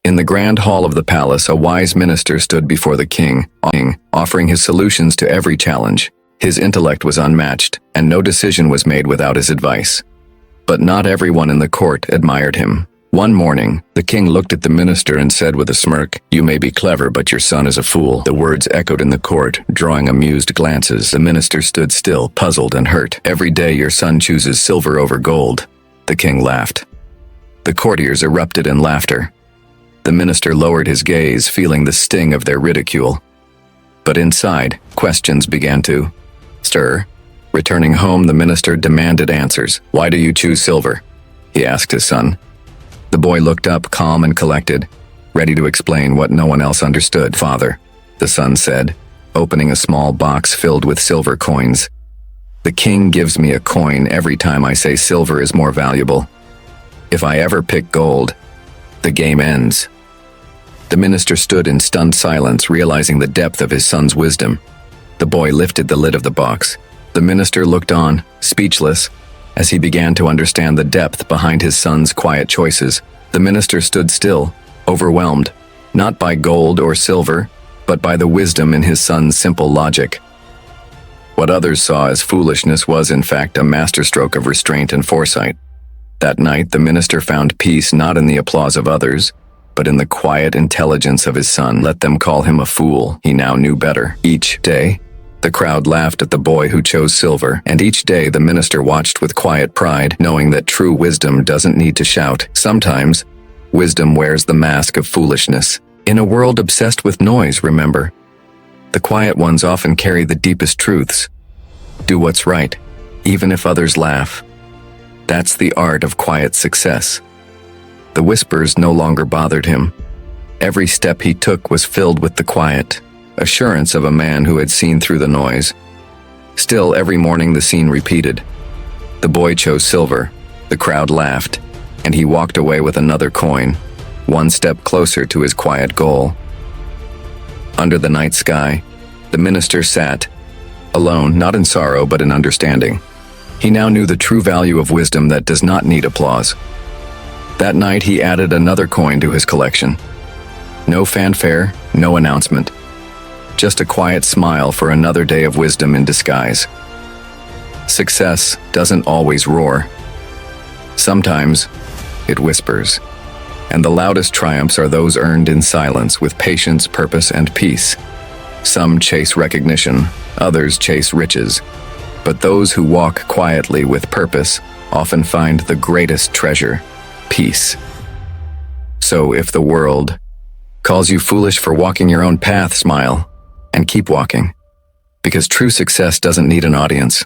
In the grand hall of the palace, a wise minister stood before the king, offering his solutions to every challenge. His intellect was unmatched, and no decision was made without his advice. But not everyone in the court admired him. One morning, the king looked at the minister and said with a smirk, "You may be clever, but your son is a fool." The words echoed in the court, drawing amused glances. The minister stood still, puzzled and hurt. "Every day your son chooses silver over gold." The king laughed. The courtiers erupted in laughter. The minister lowered his gaze, feeling the sting of their ridicule. But inside, questions began to stir. Returning home, the minister demanded answers. "Why do you choose silver?" he asked his son. The boy looked up, calm and collected, ready to explain what no one else understood. "Father," the son said, opening a small box filled with silver coins. "The king gives me a coin every time I say silver is more valuable. If I ever pick gold, the game ends." The minister stood in stunned silence, realizing the depth of his son's wisdom. The boy lifted the lid of the box. The minister looked on, speechless, as he began to understand the depth behind his son's quiet choices. The minister stood still, overwhelmed, not by gold or silver, but by the wisdom in his son's simple logic. What others saw as foolishness was, in fact, a masterstroke of restraint and foresight. That night, the minister found peace not in the applause of others, but in the quiet intelligence of his son. Let them call him a fool, he now knew better. Each day, the crowd laughed at the boy who chose silver, and each day the minister watched with quiet pride, knowing that true wisdom doesn't need to shout. Sometimes, wisdom wears the mask of foolishness. In a world obsessed with noise, remember, the quiet ones often carry the deepest truths. Do what's right, even if others laugh. That's the art of quiet success. The whispers no longer bothered him. Every step he took was filled with the quiet assurance of a man who had seen through the noise. Still, every morning the scene repeated. The boy chose silver, the crowd laughed, and he walked away with another coin, one step closer to his quiet goal. Under the night sky, the minister sat, alone, not in sorrow but in understanding. He now knew the true value of wisdom that does not need applause. That night he added another coin to his collection. No fanfare, no announcement. Just a quiet smile for another day of wisdom in disguise. Success doesn't always roar. Sometimes it whispers. And the loudest triumphs are those earned in silence with patience, purpose, and peace. Some chase recognition, others chase riches. But those who walk quietly with purpose often find the greatest treasure, peace. So if the world calls you foolish for walking your own path, smile and keep walking. Because true success doesn't need an audience.